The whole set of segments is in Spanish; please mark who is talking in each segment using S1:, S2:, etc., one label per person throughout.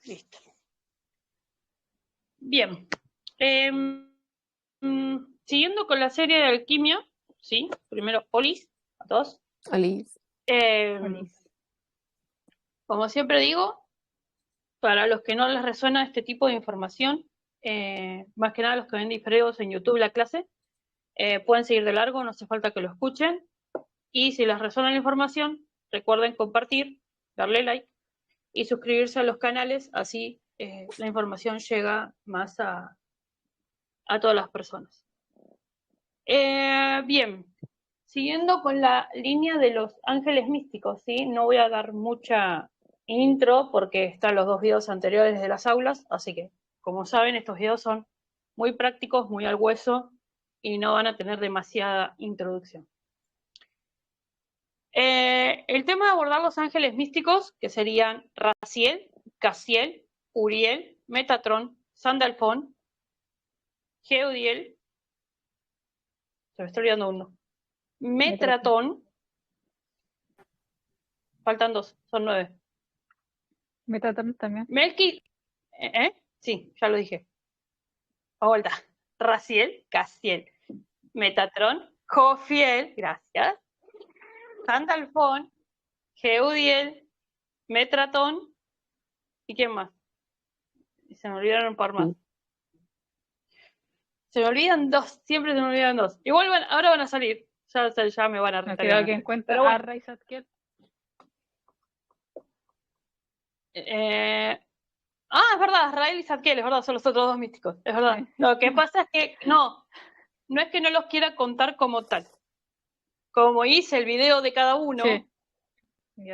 S1: Listo. Bien. Siguiendo con la serie de alquimia, ¿sí? Primero, Olis, a todos.
S2: Olis.
S1: Como siempre digo, para los que no les resuena este tipo de información, más que nada los que ven diferidos en YouTube la clase, pueden seguir de largo, no hace falta que lo escuchen. Y si les resuena la información, recuerden compartir, darle like y suscribirse a los canales, así la información llega más a todas las personas. Bien, siguiendo con la línea de los ángeles místicos, ¿sí? No voy a dar mucha intro porque están los 2 videos anteriores de las aulas, así que, como saben, estos videos son muy prácticos, muy al hueso y no van a tener demasiada introducción. El tema de abordar los ángeles místicos, que serían Raziel, Caziel, Uriel, Metatron, Sandalfón, Geudiel, se me está olvidando uno, Metratón, faltan 2, son 9.
S2: Metatron también.
S1: Sí, ya lo dije. A vuelta. Raziel, Caziel, Metatron, Jofiel, gracias, Sandalfón, Geudiel, Metratón, ¿y quién más? Y se me olvidaron un par más. Se me olvidan 2, siempre se me olvidan 2. Igual ahora van a salir. Ya me van a
S2: No creo que encuentre a Ray Zadkiel.
S1: Es verdad, Rael y Zadkiel, es verdad, son los otros 2 místicos, es verdad. Sí. Lo que pasa es que no es que no los quiera contar como tal. Como hice el video de cada uno, sí.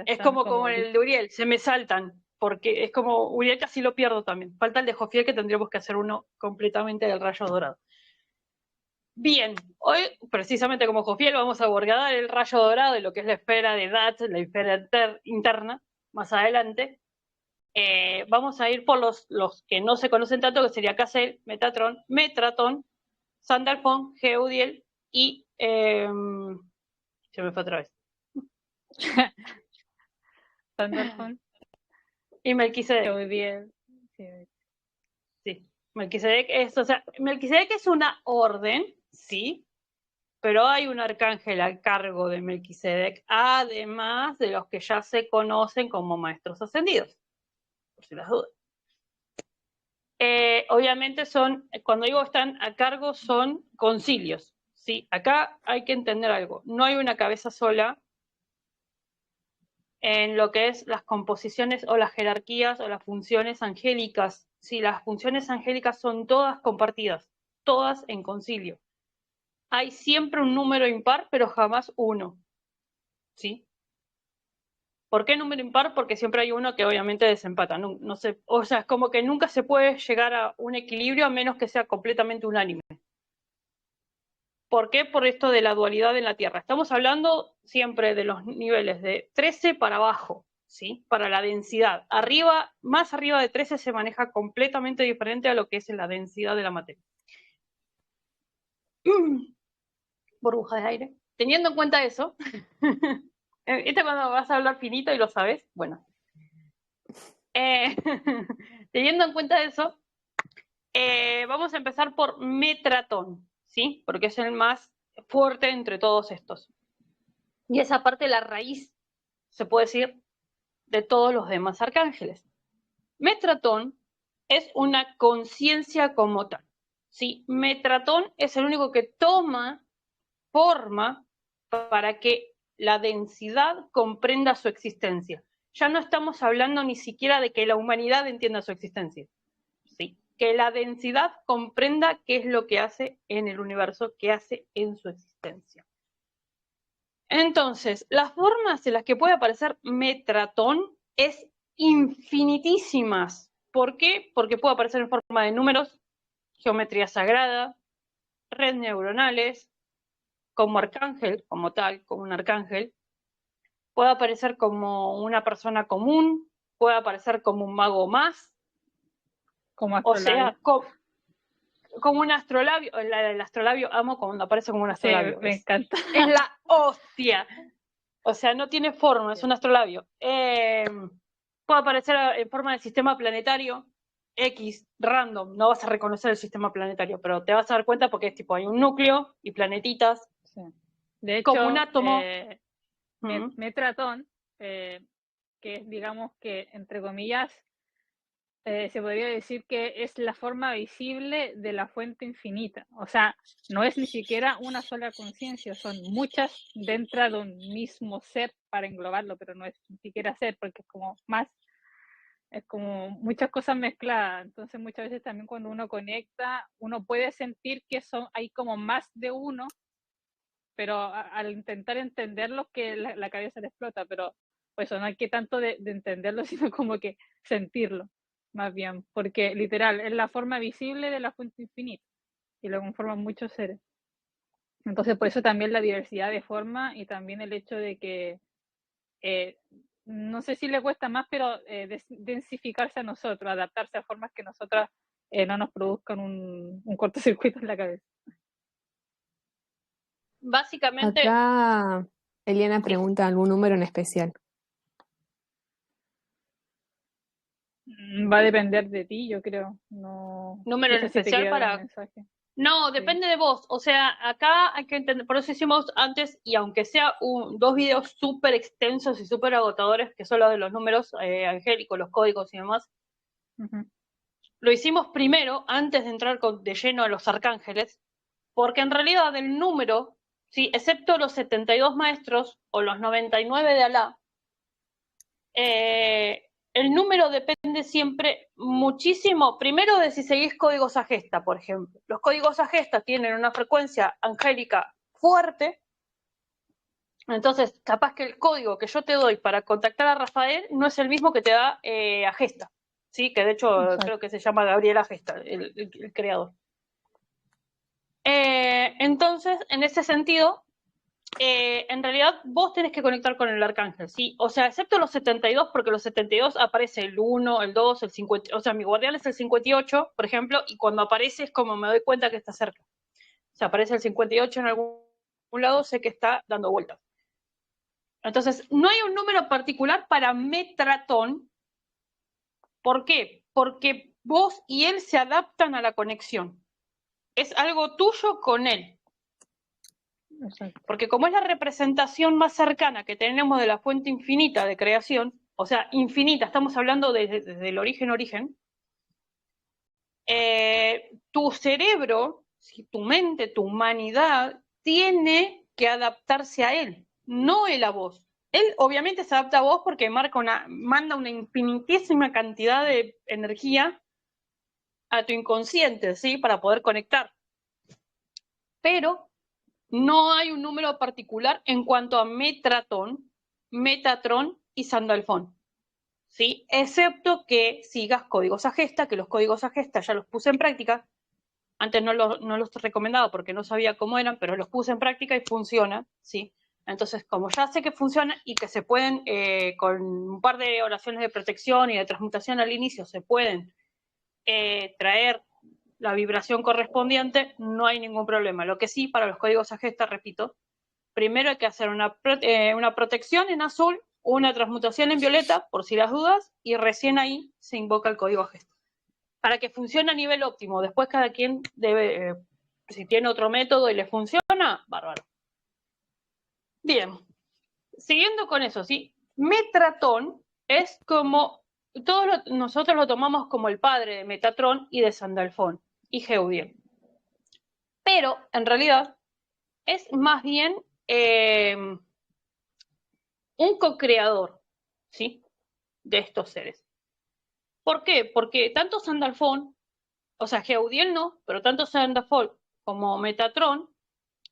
S1: Es como el de Uriel, se me saltan, porque es como Uriel casi lo pierdo también. Falta el de Jofiel, que tendríamos que hacer uno completamente del rayo dorado. Bien, hoy precisamente como Jofiel vamos a abordar el rayo dorado de lo que es la esfera de Dat, la esfera interna, más adelante. Vamos a ir por los que no se conocen tanto, que sería Caziel, Metatron, Metratón, Sandalfón, Geudiel y se me fue otra vez.
S2: Sandalfón.
S1: Y Melquisedec.
S2: Geudiel.
S1: Sí. Melquisedec es una orden, sí, pero hay un arcángel a cargo de Melquisedec, además de los que ya se conocen como maestros ascendidos, por si las dudas. Obviamente cuando digo están a cargo, son concilios, ¿sí? Acá hay que entender algo, no hay una cabeza sola en lo que es las composiciones o las jerarquías o las funciones angélicas, ¿sí? Las funciones angélicas son todas compartidas, todas en concilio. Hay siempre un número impar, pero jamás uno, ¿sí? ¿Por qué número impar? Porque siempre hay uno que obviamente desempata. No sé, o sea, es como que nunca se puede llegar a un equilibrio a menos que sea completamente unánime. ¿Por qué? Por esto de la dualidad en la Tierra. Estamos hablando siempre de los niveles de 13 para abajo, ¿sí? Para la densidad. Más arriba de 13 se maneja completamente diferente a lo que es la densidad de la materia. Burbuja de aire. Teniendo en cuenta eso, ¿viste cuando vas a hablar finito y lo sabes? Bueno. Teniendo en cuenta eso, vamos a empezar por Metratón, ¿sí? Porque es el más fuerte entre todos estos. Y esa parte, la raíz, se puede decir, de todos los demás arcángeles. Metratón es una conciencia como tal, ¿sí? Metratón es el único que toma forma para que la densidad comprenda su existencia. Ya no estamos hablando ni siquiera de que la humanidad entienda su existencia, ¿sí? Que la densidad comprenda qué es lo que hace en el universo, qué hace en su existencia. Entonces, las formas en las que puede aparecer Metratón es infinitísimas. ¿Por qué? Porque puede aparecer en forma de números, geometría sagrada, redes neuronales, como arcángel, como tal, como un arcángel. Puede aparecer como una persona común, puede aparecer como un mago más.
S2: Como astrolabio.
S1: O sea, como un astrolabio. El astrolabio amo cuando aparece como un astrolabio.
S2: Sí, me encanta.
S1: Es la hostia. O sea, no tiene forma, es un astrolabio. puede aparecer en forma de sistema planetario, X, random, no vas a reconocer el sistema planetario, pero te vas a dar cuenta porque es tipo, hay un núcleo y planetitas.
S2: Sí. De hecho,
S1: como un átomo.
S2: Metratón, que es, digamos que, entre comillas, se podría decir que es la forma visible de la fuente infinita. O sea, no es ni siquiera una sola conciencia, son muchas dentro de un mismo ser para englobarlo, pero no es ni siquiera ser, porque es como más, es como muchas cosas mezcladas. Entonces, muchas veces también cuando uno conecta, uno puede sentir que hay como más de uno, pero al intentar entenderlo, que la cabeza le explota, pero pues no hay que tanto de entenderlo, sino como que sentirlo más bien, porque literal es la forma visible de la fuente infinita y lo conforman muchos seres. Entonces, por eso también la diversidad de forma y también el hecho de que no sé si le cuesta más, pero densificarse a nosotros, adaptarse a formas que nosotras no nos produzcan un cortocircuito en la cabeza.
S1: Básicamente.
S3: Acá Eliana pregunta algún número en especial.
S2: Va a depender de ti, yo creo. No,
S1: Número en especial para. No, depende de vos. O sea, acá hay que entender, por eso hicimos antes, y aunque sea dos videos súper extensos y súper agotadores, que son los de los números angélicos, los códigos y demás, lo hicimos primero, antes de entrar de lleno a los arcángeles, porque en realidad el número, ¿sí? Excepto los 72 maestros o los 99 de Alá, el número depende siempre muchísimo, primero de si seguís códigos a gesta, por ejemplo. Los códigos a gesta tienen una frecuencia angélica fuerte, entonces capaz que el código que yo te doy para contactar a Rafael no es el mismo que te da a gesta, ¿sí? Que de hecho exacto, creo que se llama Gabriel Agesta, el creador. Entonces, en ese sentido, en realidad vos tenés que conectar con el arcángel, ¿sí? O sea, excepto los 72, porque los 72 aparece el 1, el 2, el 50, o sea, mi guardián es el 58, por ejemplo, y cuando aparece es como me doy cuenta que está cerca. O sea, aparece el 58 en algún lado, sé que está dando vueltas. Entonces, no hay un número particular para Metratón. ¿Por qué? Porque vos y él se adaptan a la conexión. Es algo tuyo con él. Exacto. Porque como es la representación más cercana que tenemos de la fuente infinita de creación, o sea, infinita, estamos hablando desde el origen, tu cerebro, tu mente, tu humanidad, tiene que adaptarse a él, no él a vos. Él obviamente se adapta a vos porque manda una infinitísima cantidad de energía a tu inconsciente, ¿sí? Para poder conectar. Pero no hay un número particular en cuanto a Metratón, Metatron y Sandalfón, ¿sí? Excepto que sigas códigos a gesta, que los códigos a gesta ya los puse en práctica. Antes no los recomendaba porque no sabía cómo eran, pero los puse en práctica y funciona, ¿sí? Entonces, como ya sé que funciona y que se pueden, con un par de oraciones de protección y de transmutación al inicio, se pueden traer la vibración correspondiente, no hay ningún problema. Lo que sí, para los códigos a gesta, repito, primero hay que hacer una protección en azul, una transmutación en violeta, por si las dudas, y recién ahí se invoca el código a gesta. Para que funcione a nivel óptimo, después cada quien debe, si tiene otro método y le funciona, bárbaro. Bien, siguiendo con eso, ¿sí? Metratón es como, nosotros lo tomamos como el padre de Metatrón y de Sandalfón y Geudiel. Pero, en realidad, es más bien un co-creador, ¿sí? De estos seres. ¿Por qué? Porque tanto Sandalfón, o sea, Geudiel no, pero tanto Sandalfón como Metatron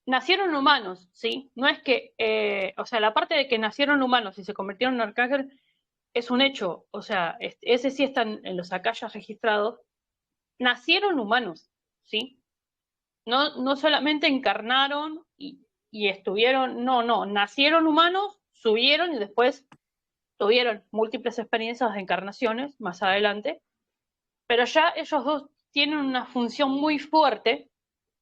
S1: nacieron humanos, ¿sí? No es que, o sea, la parte de que nacieron humanos y se convirtieron en arcángel es un hecho, o sea, ese sí está en los acayas registrados, nacieron humanos, ¿sí? No solamente encarnaron y estuvieron, no, nacieron humanos, subieron y después tuvieron múltiples experiencias de encarnaciones más adelante, pero ya ellos dos tienen una función muy fuerte,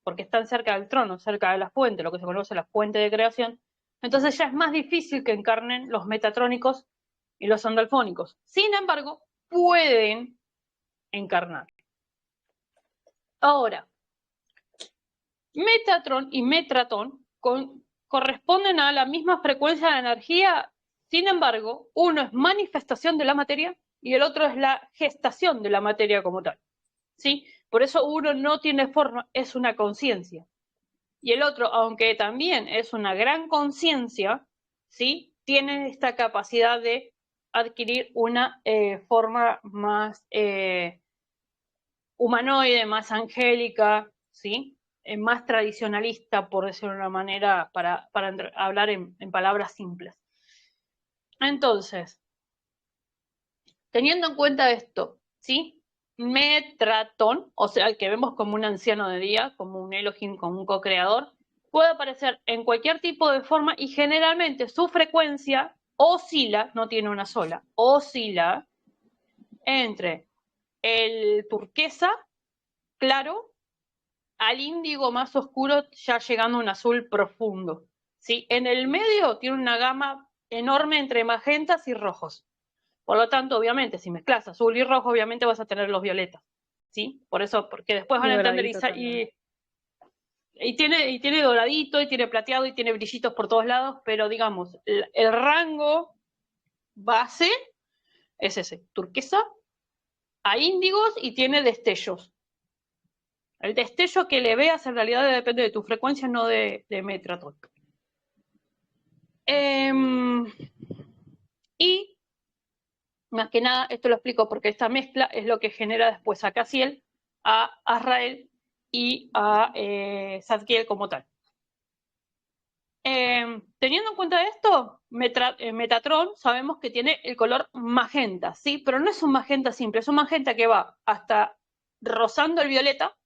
S1: porque están cerca del trono, cerca de la fuente, lo que se conoce la fuente de creación, entonces ya es más difícil que encarnen los metatrónicos y los sandalfónicos. Sin embargo, pueden encarnar. Ahora, Metatron y Metratron corresponden a la misma frecuencia de energía, sin embargo, uno es manifestación de la materia y el otro es la gestación de la materia como tal. ¿Sí? Por eso uno no tiene forma, es una conciencia. Y el otro, aunque también es una gran conciencia, ¿sí? Tiene esta capacidad de adquirir una forma más humanoide, más angélica, ¿sí? Más tradicionalista, por decirlo de una manera, para hablar en palabras simples. Entonces, teniendo en cuenta esto, ¿sí? Metratón, o sea, el que vemos como un anciano de día, como un Elohim, como un co-creador, puede aparecer en cualquier tipo de forma y generalmente su frecuencia oscila, no tiene una sola, oscila entre el turquesa claro al índigo más oscuro, ya llegando a un azul profundo, ¿sí? En el medio tiene una gama enorme entre magentas y rojos. Por lo tanto, obviamente, si mezclas azul y rojo, obviamente vas a tener los violetas, ¿sí? Por eso, porque después van a entender y tiene doradito, y tiene plateado, y tiene brillitos por todos lados, pero digamos, el rango base es ese, turquesa a índigos y tiene destellos. El destello que le veas en realidad depende de tu frecuencia, no de Metratron. Y más que nada, esto lo explico porque esta mezcla es lo que genera después a Cassiel, a Azrael y a Zadkiel como tal. Teniendo en cuenta esto, Metatron sabemos que tiene el color magenta, ¿sí? Pero no es un magenta simple, es un magenta que va hasta rozando el violeta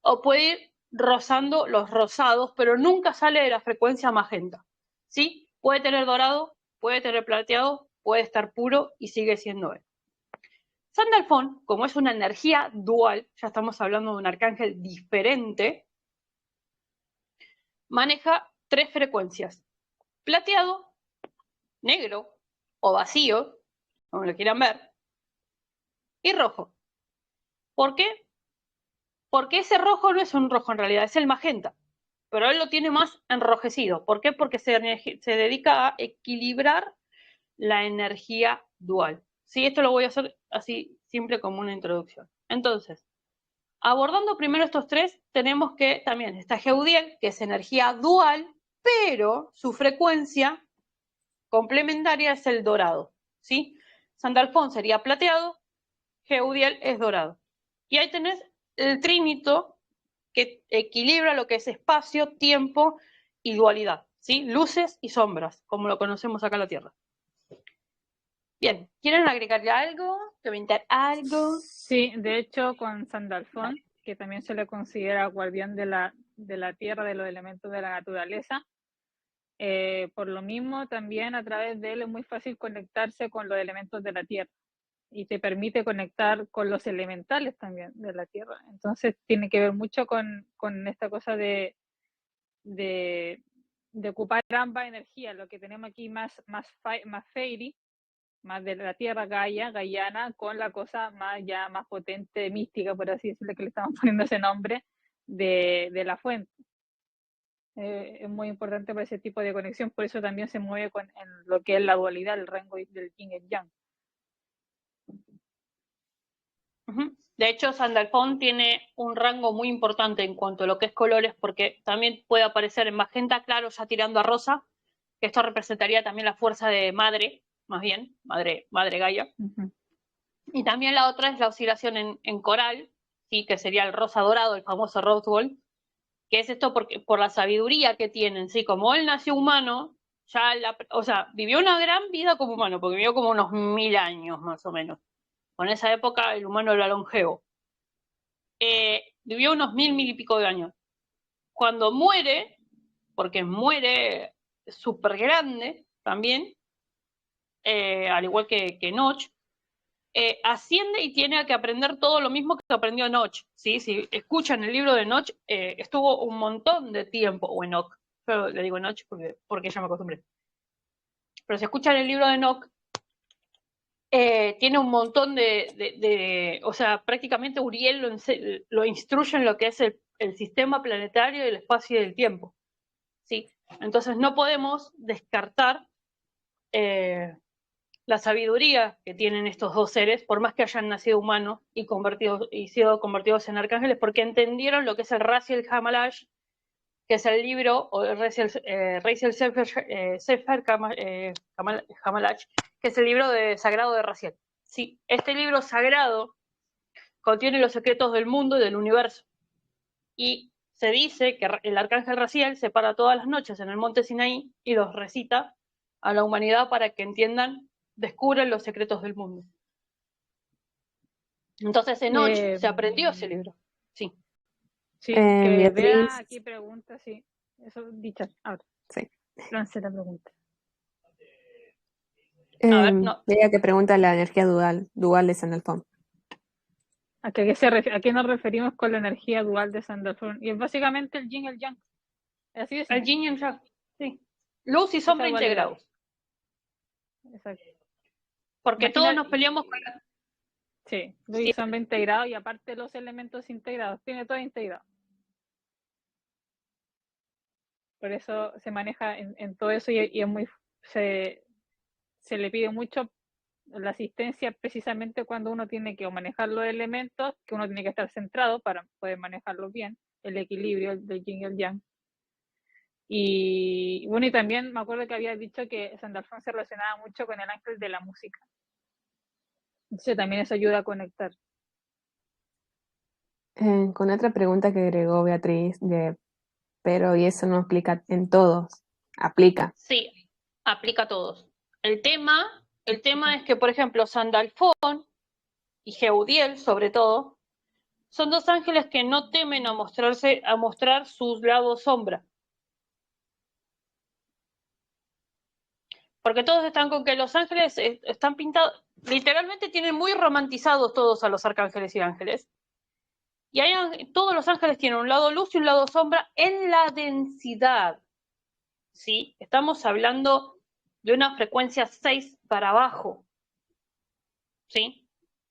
S1: o puede ir rozando los rosados, pero nunca sale de la frecuencia magenta, ¿sí? Puede tener dorado, puede tener plateado, puede estar puro y sigue siendo él. Sandalfón, como es una energía dual, ya estamos hablando de un arcángel diferente, maneja 3 frecuencias: plateado, negro o vacío, como lo quieran ver, y rojo. ¿Por qué? Porque ese rojo no es un rojo en realidad, es el magenta, pero él lo tiene más enrojecido. ¿Por qué? Porque se dedica a equilibrar la energía dual. Sí, esto lo voy a hacer así simple como una introducción. Entonces, abordando primero estos 3, tenemos que también está Geudiel, que es energía dual, pero su frecuencia complementaria es el dorado, ¿sí? Sandalfón sería plateado, Geudiel es dorado. Y ahí tenés el trínito que equilibra lo que es espacio, tiempo y dualidad, ¿sí? Luces y sombras, como lo conocemos acá en la Tierra. Bien, ¿quieren agregarle algo? ¿Comentar algo?
S2: Sí, de hecho con Sandalfón, que también se le considera guardián de la tierra, de los elementos de la naturaleza, por lo mismo también a través de él es muy fácil conectarse con los elementos de la tierra y te permite conectar con los elementales también de la tierra. Entonces tiene que ver mucho con esta cosa de ocupar ambas energías, lo que tenemos aquí más fairy, más de la tierra gaiana, con la cosa más potente, mística, por así decirlo, que le estamos poniendo ese nombre, de la fuente. Es muy importante para ese tipo de conexión, por eso también se mueve en lo que es la dualidad, el rango del yin y el yang.
S1: De hecho, Sandalfón tiene un rango muy importante en cuanto a lo que es colores, porque también puede aparecer en magenta claro, ya tirando a rosa, que esto representaría también la fuerza de madre, más bien, madre Gaia. Y también la otra es la oscilación en coral, ¿sí? Que sería el rosa dorado, el famoso rose gold, que es esto por la sabiduría que tienen, ¿sí? Como él nació humano, vivió una gran vida como humano, porque vivió como unos 1000 años más o menos. Con esa época el humano era longevo. Vivió unos 1000 y pico de años. Cuando muere, porque muere súper grande también, al igual que Enoch, asciende y tiene que aprender todo lo mismo que aprendió Enoch, ¿sí? Si escuchan el libro de Enoch, estuvo un montón de tiempo, o Enoch, yo le digo Enoch porque ya me acostumbré. Pero si escuchan el libro de Enoch, tiene un montón o sea, prácticamente Uriel lo instruye en lo que es el sistema planetario, el espacio y el tiempo. ¿Sí? Entonces no podemos descartar la sabiduría que tienen estos dos seres, por más que hayan nacido humanos y sido convertidos en arcángeles, porque entendieron lo que es el Raziel Hamalash, que es el libro, o el Raziel Sefer Hamalash, que es el libro sagrado de Raziel. Sí, este libro sagrado contiene los secretos del mundo y del universo. Y se dice que el arcángel Raziel se para todas las noches en el monte Sinaí y los recita a la humanidad para que entiendan, descubran los secretos del mundo. Entonces, Enoch se aprendió ese libro. Sí.
S2: Sí, que
S3: Beatriz.
S2: vea aquí pregunta, sí. Eso dicha. Ahora.
S3: Sí.
S2: Lance la pregunta.
S1: A ver, no.
S3: Veía que pregunta la energía dual de Sandalphon.
S2: ¿A qué nos referimos con la energía dual de Sandalphon? Y es básicamente el yin y el yang. Así es.
S1: El yin y el yang, sí. Luz y sombra integrados.
S2: Exacto.
S1: Porque todos nos peleamos con la...
S2: Sí, luz y sombra integrados, y aparte los elementos integrados. Tiene todo integrado. Por eso se maneja en todo eso, y es muy... Se le pide mucho la asistencia precisamente cuando uno tiene que manejar los elementos, que uno tiene que estar centrado para poder manejarlos bien, el equilibrio del yin y el yang. Y bueno, y también me acuerdo que había dicho que Sandalphon se relacionaba mucho con el ángel de la música. Entonces también eso ayuda a conectar.
S3: Con otra pregunta que agregó Beatriz, pero y eso no aplica en todos. Aplica.
S1: Sí, aplica a todos. El tema es que, por ejemplo, Sandalphon y Jeudiel, sobre todo, son dos ángeles que no temen a mostrar sus lados sombra. Porque todos están con que los ángeles están pintados, literalmente tienen muy romantizados todos a los arcángeles y ángeles. Y todos los ángeles tienen un lado luz y un lado sombra en la densidad. ¿Sí? Estamos hablando de una frecuencia 6 para abajo. ¿Sí?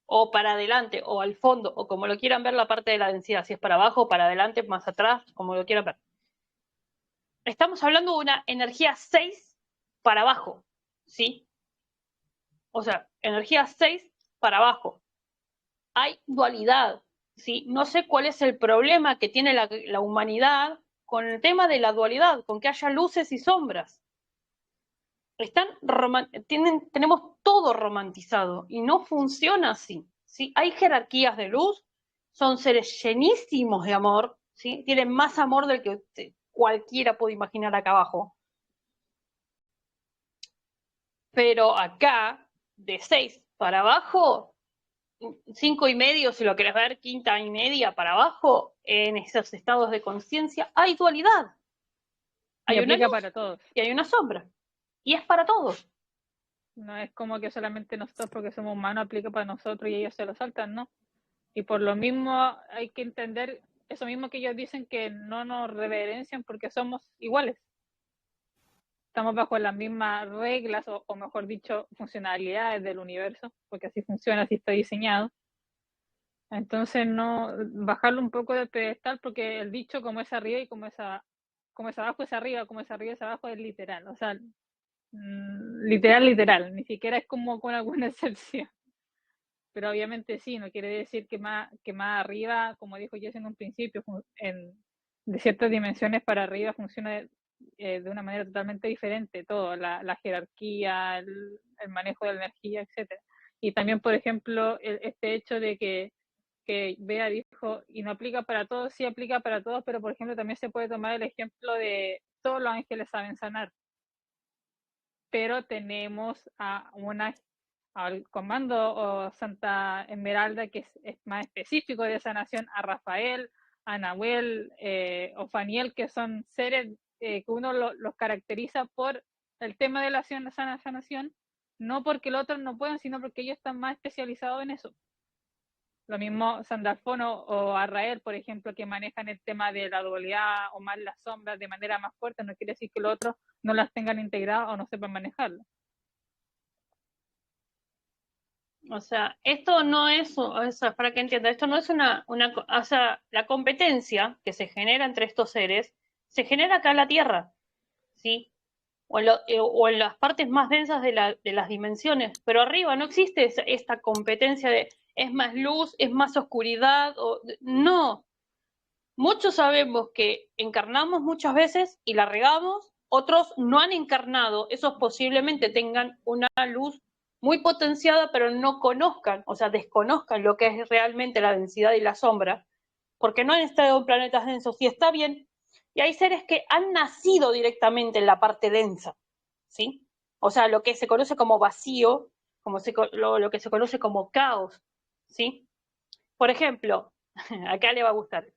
S1: O para adelante, o al fondo, o como lo quieran ver la parte de la densidad, si es para abajo, para adelante, más atrás, como lo quieran ver. Estamos hablando de una energía 6 para abajo, ¿sí? O sea, energía 6 para abajo. Hay dualidad, ¿sí? No sé cuál es el problema que tiene la humanidad con el tema de la dualidad, con que haya luces y sombras. Tenemos todo romantizado y no funciona así, ¿sí? Hay jerarquías de luz, son seres llenísimos de amor, ¿sí? Tienen más amor del que cualquiera puede imaginar acá abajo. Pero acá, de 6 para abajo, 5 y medio, si lo querés ver, quinta y media para abajo, en esos estados de conciencia, hay dualidad. Hay una luz
S2: para todos.
S1: Y hay una sombra. Y es para todos.
S2: No es como que solamente nosotros, porque somos humanos, aplica para nosotros y ellos se lo saltan, ¿no? Y por lo mismo hay que entender eso mismo que ellos dicen, que no nos reverencian porque somos iguales. Estamos bajo las mismas reglas, o mejor dicho, funcionalidades del universo, porque así funciona, así está diseñado. Entonces, no bajarlo un poco del pedestal, porque el dicho como es arriba y como es abajo es arriba, como es arriba es abajo, es literal. O sea, literal, ni siquiera es como con alguna excepción. Pero obviamente sí, no quiere decir que más arriba, como dijo Jess en un principio, de ciertas dimensiones para arriba funciona de una manera totalmente diferente todo, la jerarquía, el manejo de la energía, etcétera. Y también, por ejemplo, este hecho de que Bea dijo, y no aplica para todos, sí aplica para todos, pero por ejemplo también se puede tomar el ejemplo de todos los ángeles saben sanar, pero tenemos al comando o Santa Esmeralda, que es más específico de esa nación, a Rafael, a Nahuel, o Faniel, que son seres que uno los caracteriza por el tema de la sanación, no porque los otros no puedan, sino porque ellos están más especializados en eso. Lo mismo Sandalphon o Arrael, por ejemplo, que manejan el tema de la dualidad o más las sombras de manera más fuerte, no quiere decir que los otros no las tengan integradas o no sepan manejarlo.
S1: O sea, esto no es, o sea, para que entienda, esto no es o sea, la competencia que se genera entre estos seres se genera acá en la Tierra, ¿sí? O en las partes más densas de las dimensiones, pero arriba no existe esta competencia de es más luz, es más oscuridad, no. Muchos sabemos que encarnamos muchas veces y la regamos, otros no han encarnado, esos posiblemente tengan una luz muy potenciada, pero no conozcan, o sea, desconozcan lo que es realmente la densidad y la sombra, porque no han estado en planetas densos, y está bien. Y hay seres que han nacido directamente en la parte densa, ¿sí? O sea, lo que se conoce como vacío, lo que se conoce como caos, ¿sí? Por ejemplo, acá le va a gustar.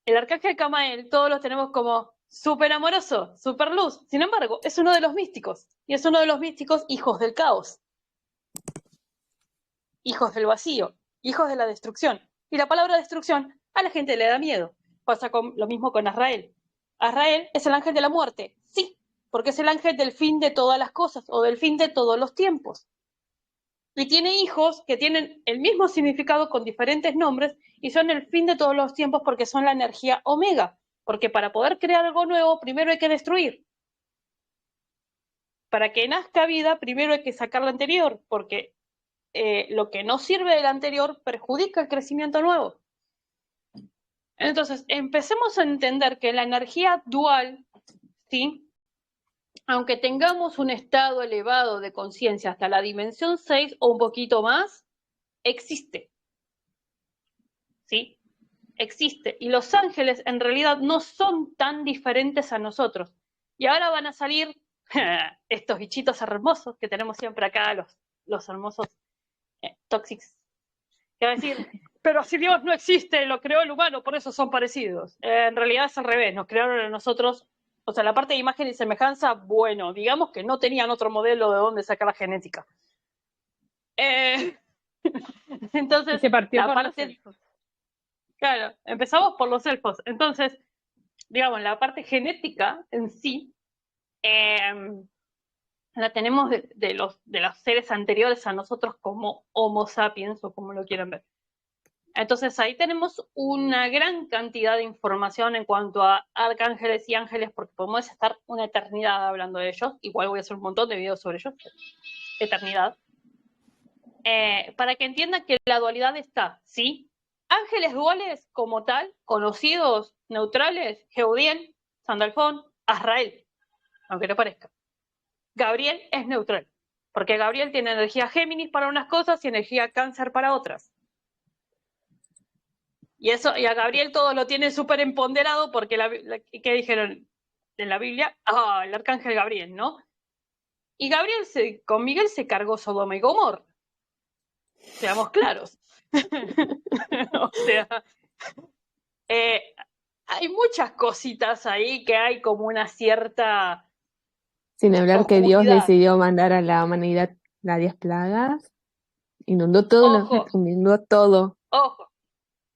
S1: El arcángel Camael, todos los tenemos como súper amoroso, súper luz. Sin embargo, es uno de los místicos. Y es uno de los místicos hijos del caos, hijos del vacío, hijos de la destrucción. Y la palabra destrucción a la gente le da miedo. Pasa lo mismo con Azrael. Azrael es el ángel de la muerte, sí, porque es el ángel del fin de todas las cosas o del fin de todos los tiempos. Y tiene hijos que tienen el mismo significado con diferentes nombres y son el fin de todos los tiempos porque son la energía omega. Porque para poder crear algo nuevo, primero hay que destruir. Para que nazca vida, primero hay que sacar la anterior, porque lo que no sirve del anterior perjudica el crecimiento nuevo. Entonces, empecemos a entender que la energía dual, ¿sí? Aunque tengamos un estado elevado de conciencia hasta la dimensión 6 o un poquito más, existe. ¿Sí? Existe. Y los ángeles en realidad no son tan diferentes a nosotros. Y ahora van a salir estos bichitos hermosos que tenemos siempre acá, los hermosos tóxicos. Que va a decir, pero si Dios no existe, lo creó el humano, por eso son parecidos. En realidad es al revés, nos crearon a nosotros. O sea, la parte de imagen y semejanza, bueno, digamos que no tenían otro modelo de dónde sacar la genética. Entonces,
S2: y se partió
S1: la
S2: por
S1: parte...
S2: los elfos.
S1: Claro, empezamos por los elfos. Entonces, digamos, la parte genética en sí la tenemos de los seres anteriores a nosotros como Homo sapiens o como lo quieran ver. Entonces ahí tenemos una gran cantidad de información en cuanto a arcángeles y ángeles, porque podemos estar una eternidad hablando de ellos. Igual voy a hacer un montón de videos sobre ellos. Eternidad. Para que entiendan que la dualidad está, ¿sí? Ángeles duales como tal, conocidos, neutrales, Geudiel, Sandalfón, Azrael, aunque no parezca. Gabriel es neutral, porque Gabriel tiene energía Géminis para unas cosas y energía Cáncer para otras. Y a Gabriel todo lo tiene súper empoderado porque, ¿qué dijeron en la Biblia? El arcángel Gabriel, ¿no? Y Gabriel con Miguel se cargó Sodoma y Gomorra. Seamos claros. O sea, hay muchas cositas ahí que hay como una cierta
S3: Sin hablar que Dios
S1: oscuridad.
S3: decidió mandar a la humanidad las 10 plagas, inundó todo.
S1: Ojo,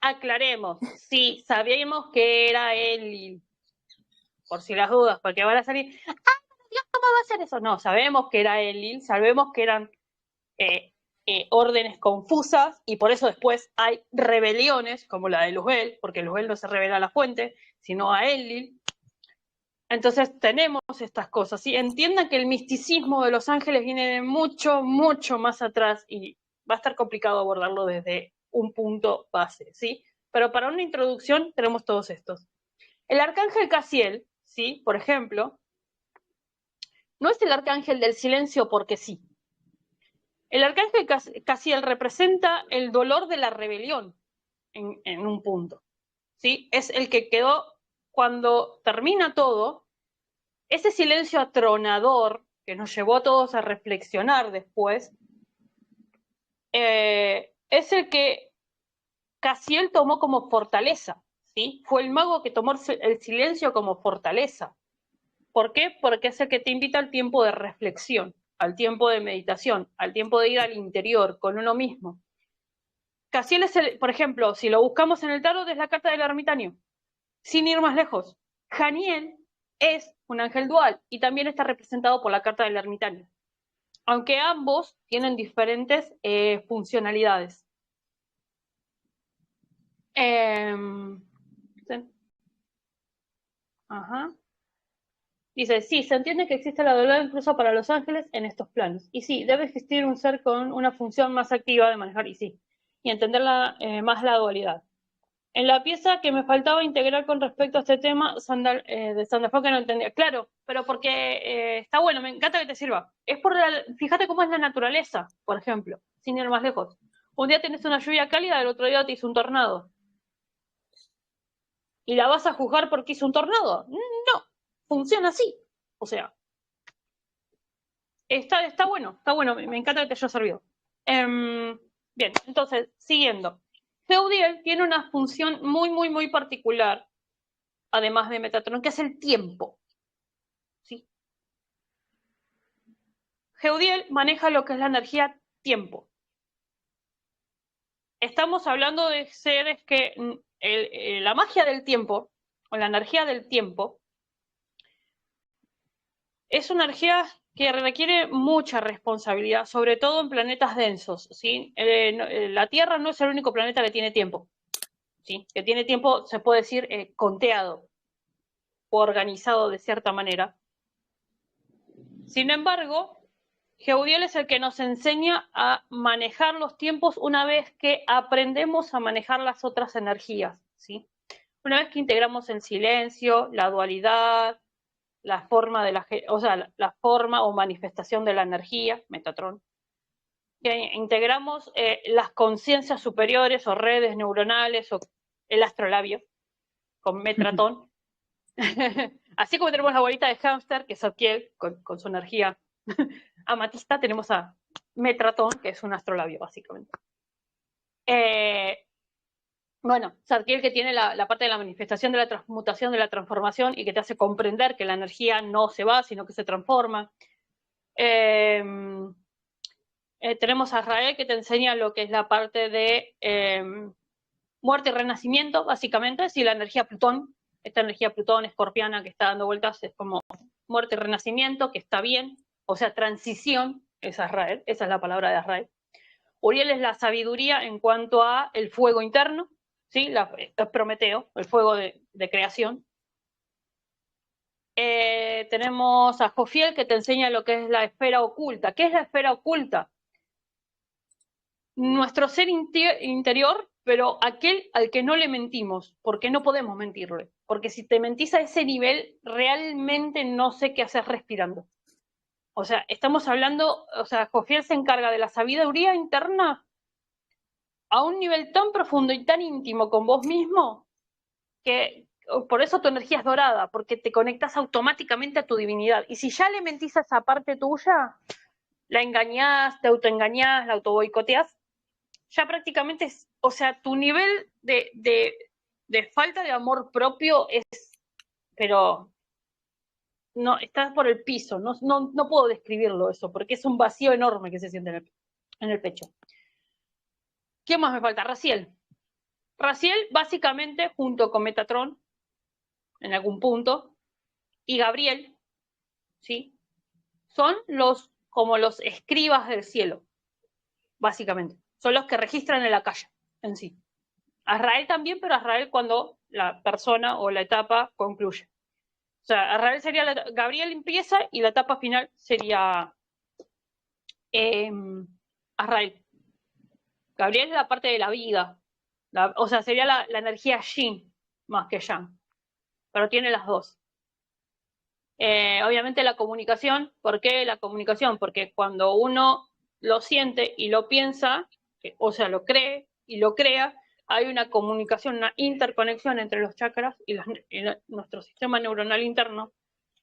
S1: aclaremos, sí, sabíamos que era él, por si las dudas, porque van a salir, Dios, ¿cómo va a hacer eso? No, sabemos que era Elil, sabemos que eran órdenes confusas, y por eso después hay rebeliones, como la de Luzbel, porque Luzbel no se revela a la fuente, sino a Elil. Entonces tenemos estas cosas, ¿sí? Entiendan que el misticismo de los ángeles viene de mucho, mucho más atrás, y va a estar complicado abordarlo desde un punto base, ¿sí? Pero para una introducción tenemos todos estos. El arcángel Casiel, ¿sí? Por ejemplo, no es el arcángel del silencio porque sí. El arcángel Casiel representa el dolor de la rebelión en un punto, ¿sí? Es el que quedó cuando termina todo, ese silencio atronador que nos llevó a todos a reflexionar después, es el que Casiel tomó como fortaleza, ¿sí? Fue el mago que tomó el silencio como fortaleza. ¿Por qué? Porque es el que te invita al tiempo de reflexión, al tiempo de meditación, al tiempo de ir al interior con uno mismo. Casiel es por ejemplo, si lo buscamos en el tarot, es la carta del ermitaño. Sin ir más lejos, Janiel es un ángel dual y también está representado por la carta del ermitaño. aunque ambos tienen diferentes funcionalidades. Ajá. Dice, sí, se entiende que existe la dualidad incluso para los ángeles en estos planos. Y sí, debe existir un ser con una función más activa de manejar, y sí, y entender más la dualidad. En la pieza que me faltaba integrar con respecto a este tema de Sandalfo que no entendía. Claro, pero porque está bueno, me encanta que te sirva. Es fíjate cómo es la naturaleza, por ejemplo, sin ir más lejos. Un día tenés una lluvia cálida, el otro día te hizo un tornado. ¿Y la vas a juzgar porque hizo un tornado? No, funciona así. O sea, está bueno, me encanta que te haya servido. Bien, entonces, siguiendo. Geudiel tiene una función muy particular, además de Metatron, que es el tiempo. ¿Sí? Geudiel maneja lo que es la energía tiempo. Estamos hablando de seres que la magia del tiempo, o la energía del tiempo, es una energía que requiere mucha responsabilidad, sobre todo en planetas densos, ¿sí? La Tierra no es el único planeta que tiene tiempo, ¿sí? Que tiene tiempo, se puede decir, conteado o organizado de cierta manera. Sin embargo, Geudiel es el que nos enseña a manejar los tiempos una vez que aprendemos a manejar las otras energías, ¿sí? Una vez que integramos el silencio, la dualidad, la forma la forma o manifestación de la energía, Metatron, que integramos las conciencias superiores o redes neuronales o el astrolabio con Metratón. Así como tenemos la bolita de hámster, que es Zadkiel, con su energía amatista, tenemos a Metratón, que es un astrolabio, básicamente. Bueno, Zadkiel, que tiene la parte de la manifestación de la transmutación, de la transformación, y que te hace comprender que la energía no se va, sino que se transforma. Tenemos a Israel, que te enseña lo que es la parte de muerte y renacimiento, básicamente. Si la energía Plutón, esta energía Plutón escorpiana que está dando vueltas, es como muerte y renacimiento, que está bien, o sea, transición, es Israel, esa es la palabra de Israel. Uriel es la sabiduría en cuanto a el fuego interno, ¿sí? Prometeo, el fuego de creación. Tenemos a Jofiel, que te enseña lo que es la esfera oculta. ¿Qué es la esfera oculta? Nuestro ser interior, pero aquel al que no le mentimos, porque no podemos mentirle. Porque si te mentís a ese nivel, realmente no sé qué hacer respirando. O sea, estamos hablando, o sea, Jofiel se encarga de la sabiduría interna a un nivel tan profundo y tan íntimo con vos mismo, que por eso tu energía es dorada, porque te conectas automáticamente a tu divinidad. Y si ya le mentís a esa parte tuya, la engañás, te autoengañás, la autoboicoteás, ya prácticamente es, o sea, tu nivel de falta de amor propio es, pero no, estás por el piso, no puedo describirlo eso, porque es un vacío enorme que se siente en el pecho. ¿Qué más me falta? Raziel. Raziel, básicamente, junto con Metatron, en algún punto, y Gabriel, ¿sí? Son como los escribas del cielo, básicamente. Son los que registran en la calle, en sí. Azrael también, pero Azrael cuando la persona o la etapa concluye. O sea, Azrael sería Gabriel empieza y la etapa final sería Azrael. Gabriel es la parte de la vida, o sea, sería la energía yin más que yang, pero tiene las dos. Obviamente la comunicación, ¿por qué la comunicación? Porque cuando uno lo siente y lo piensa, o sea, lo cree y lo crea, hay una comunicación, una interconexión entre los chakras y nuestro sistema neuronal interno,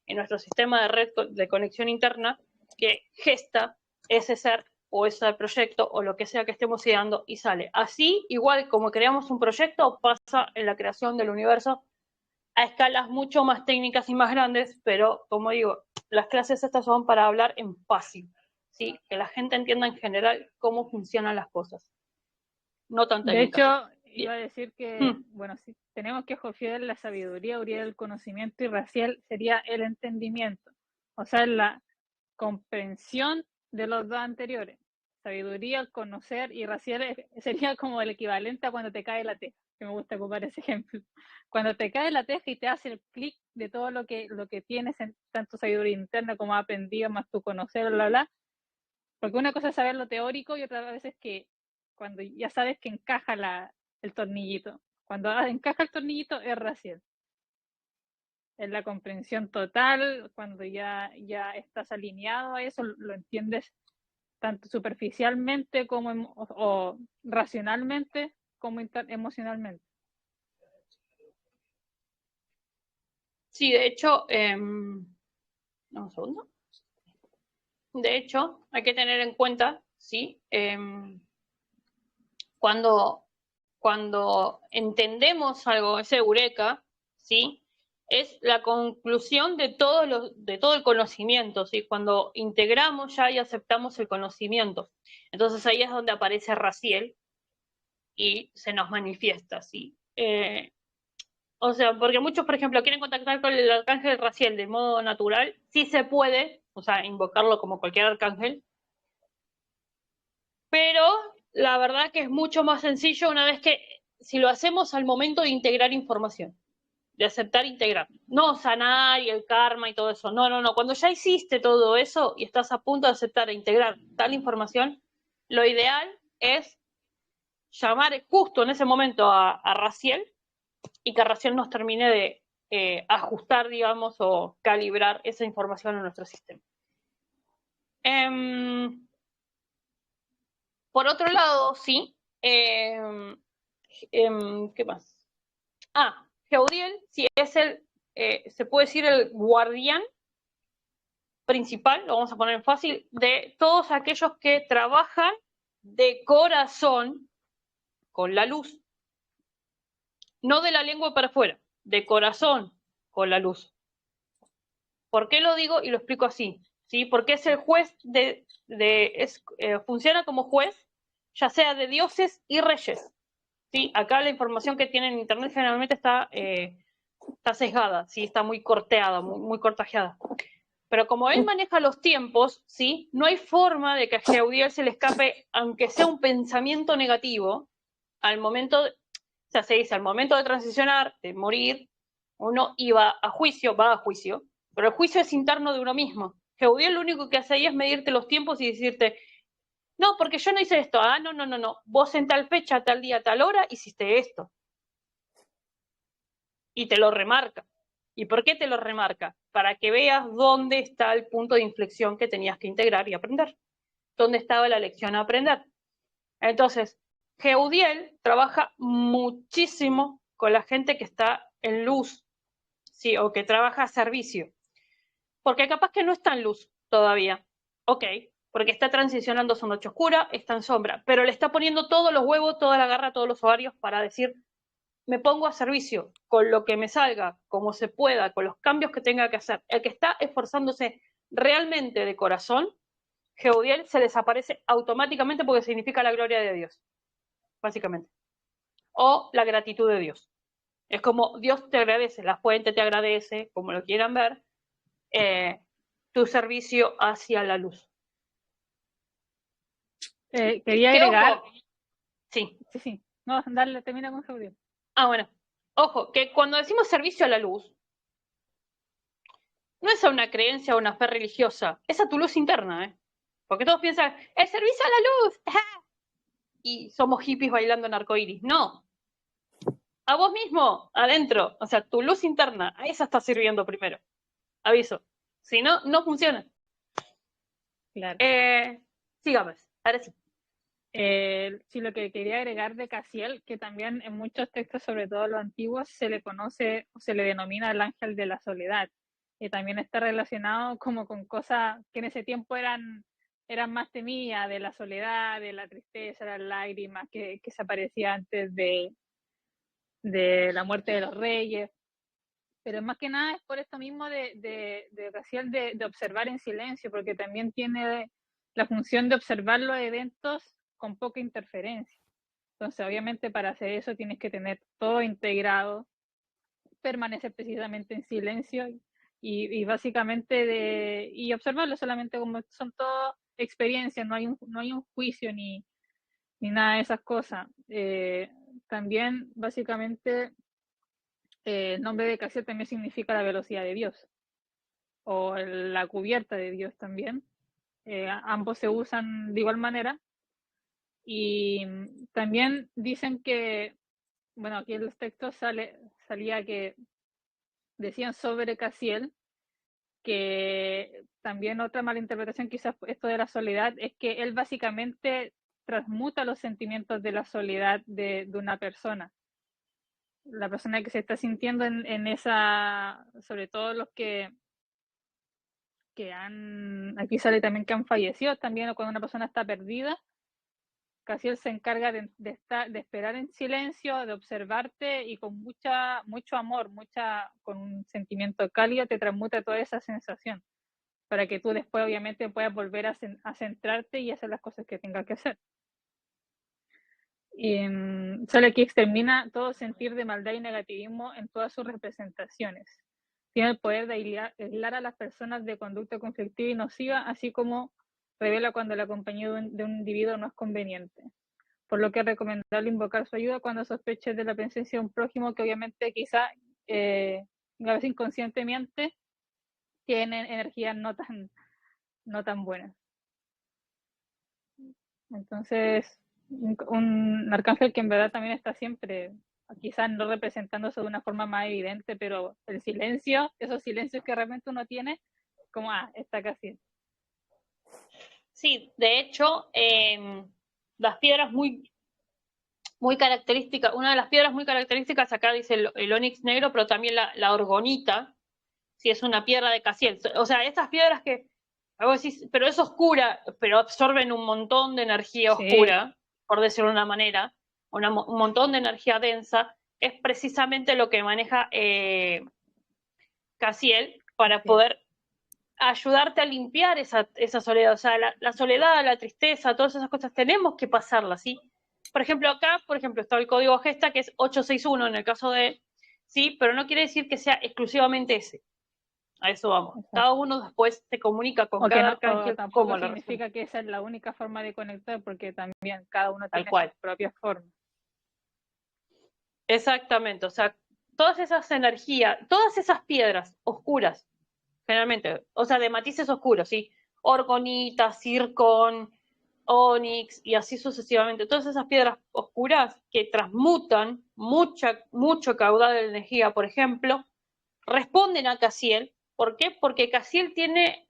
S1: y nuestro sistema de red de conexión interna, que gesta ese ser o ese proyecto o lo que sea que estemos ideando y sale. Así, igual como creamos un proyecto, pasa en la creación del universo a escalas mucho más técnicas y más grandes, pero como digo, las clases estas son para hablar en fácil, ¿sí? Que la gente entienda en general cómo funcionan las cosas, no tan técnicas.
S2: De hecho, iba a decir que, bueno, si tenemos que Jofiel la sabiduría, Uriel el conocimiento y Raziel sería el entendimiento, o sea, la comprensión de los dos anteriores. Sabiduría, conocer, y Raziel sería como el equivalente a cuando te cae la teja, que me gusta ocupar ese ejemplo. Cuando te cae la teja y te hace el clic de todo lo que tienes en tanto sabiduría interna como aprendido, más tu conocer, bla, bla. Porque una cosa es saber lo teórico y otra vez es que cuando ya sabes que encaja el tornillito. Cuando encaja el tornillito es Raziel. Es la comprensión total, cuando ya estás alineado a eso, lo entiendes tanto superficialmente como o racionalmente como emocionalmente.
S1: Sí, de hecho, un segundo. De hecho, hay que tener en cuenta, ¿sí? Cuando entendemos algo, ese eureka, ¿sí? Es la conclusión de todo el conocimiento, ¿sí? Cuando integramos ya y aceptamos el conocimiento. Entonces ahí es donde aparece Raziel y se nos manifiesta, ¿sí? O sea, porque muchos, por ejemplo, quieren contactar con el arcángel Raziel de modo natural, sí se puede, o sea, invocarlo como cualquier arcángel, pero la verdad que es mucho más sencillo una vez que, si lo hacemos al momento de integrar información, de aceptar integrar, no sanar y el karma y todo eso, no, cuando ya hiciste todo eso y estás a punto de aceptar e integrar tal información, lo ideal es llamar justo en ese momento a Raziel y que Raziel nos termine de ajustar, digamos, o calibrar esa información en nuestro sistema. Por otro lado, sí, ¿qué más? Jeudiel, sí, es se puede decir el guardián principal, lo vamos a poner en fácil, de todos aquellos que trabajan de corazón con la luz. No de la lengua para afuera, de corazón con la luz. ¿Por qué lo digo? Y lo explico así, ¿sí? Porque es el juez funciona como juez, ya sea de dioses y reyes. ¿Sí? Acá la información que tienen en internet generalmente está sesgada, ¿sí? Está muy corteada, muy cortajeada. Pero como él maneja los tiempos, ¿sí? No hay forma de que a Jeudiel se le escape, aunque sea un pensamiento negativo, al momento, o sea, se dice, al momento de transicionar, de morir, uno va a juicio, pero el juicio es interno de uno mismo. Jeudiel lo único que hace ahí es medirte los tiempos y decirte, no, porque yo no hice esto, no, vos en tal fecha, tal día, tal hora, hiciste esto. Y te lo remarca. ¿Y por qué te lo remarca? Para que veas dónde está el punto de inflexión que tenías que integrar y aprender. Dónde estaba la lección a aprender. Entonces, Jeudiel trabaja muchísimo con la gente que está en luz, ¿sí? O que trabaja a servicio. Porque capaz que no está en luz todavía. Ok, porque está transicionando su noche oscura, está en sombra, pero le está poniendo todos los huevos, toda la garra, todos los ovarios para decir, me pongo a servicio con lo que me salga, como se pueda, con los cambios que tenga que hacer. El que está esforzándose realmente de corazón, Jeudiel se desaparece automáticamente porque significa la gloria de Dios, básicamente. O la gratitud de Dios. Es como Dios te agradece, la fuente te agradece, como lo quieran ver, tu servicio hacia la luz.
S2: Quería agregar.
S1: Ojo, sí.
S2: Sí. No, dale, termina con Jeudiel.
S1: Bueno. Ojo, que cuando decimos servicio a la luz, no es a una creencia o una fe religiosa, es a tu luz interna, ¿eh? Porque todos piensan, el servicio a la luz, y somos hippies bailando en arcoíris. No. A vos mismo, adentro, o sea, tu luz interna, a esa está sirviendo primero. Aviso. Si no, no funciona.
S2: Claro.
S1: Sigamos, ahora sí.
S2: Sí, lo que quería agregar de Caziel, que también en muchos textos, sobre todo los antiguos, se le conoce o se le denomina el ángel de la soledad. Y también está relacionado como con cosas que en ese tiempo eran más temidas, de la soledad, de la tristeza, las lágrimas que se aparecía antes de la muerte de los reyes. Pero más que nada es por esto mismo de Caziel de observar en silencio, porque también tiene la función de observar los eventos con poca interferencia. Entonces, obviamente, para hacer eso tienes que tener todo integrado, permanecer precisamente en silencio y básicamente y observarlo solamente como son todos experiencia, no hay un juicio ni nada de esas cosas. También, básicamente, el nombre de Casiel también significa la velocidad de Dios, o la cubierta de Dios también. Ambos se usan de igual manera. Y también dicen que, bueno, aquí en los textos salía que decían sobre Casiel, que también otra mala interpretación quizás esto de la soledad es que él básicamente transmuta los sentimientos de la soledad de una persona. La persona que se está sintiendo en esa, sobre todo los que aquí sale también que han fallecido también, o cuando una persona está perdida, Casiel se encarga de esperar en silencio, de observarte y con mucho amor, con un sentimiento cálido te transmuta toda esa sensación para que tú después obviamente puedas volver a centrarte y hacer las cosas que tengas que hacer. Y sale que extermina todo sentir de maldad y negativismo en todas sus representaciones. Tiene el poder de aislar a las personas de conducta conflictiva y nociva, así como revela cuando la compañía de un individuo no es conveniente. Por lo que es recomendable invocar su ayuda cuando sospeches de la presencia de un prójimo que obviamente quizá, a veces inconscientemente, tienen energías no tan buenas. Entonces, un arcángel que en verdad también está siempre, quizás no representándose de una forma más evidente, pero el silencio, esos silencios que realmente uno tiene, como, está casi.
S1: Sí, de hecho, las piedras muy características, una de las piedras muy características acá dice el onix negro, pero también la orgonita, si es una piedra de Casiel. O sea, estas piedras que, pero es oscura, pero absorben un montón de energía oscura, por decirlo de una manera, un montón de energía densa, es precisamente lo que maneja Casiel para poder ayudarte a limpiar esa soledad. O sea, la soledad, la tristeza, todas esas cosas tenemos que pasarlas, ¿sí? Por ejemplo, acá, está el código Gesta, que es 861 en el caso de, sí, pero no quiere decir que sea exclusivamente ese. A eso vamos. Exacto. Cada uno después se comunica con cada arcángel.
S2: Tampoco significa que esa es la única forma de conectar, porque también cada uno tiene su propia forma.
S1: Exactamente, o sea, todas esas energías, todas esas piedras oscuras, generalmente, o sea, de matices oscuros, ¿sí? Orgonita, zircón, onix y así sucesivamente. Todas esas piedras oscuras que transmutan mucho caudal de energía, por ejemplo, responden a Casiel. ¿Por qué? Porque Casiel tiene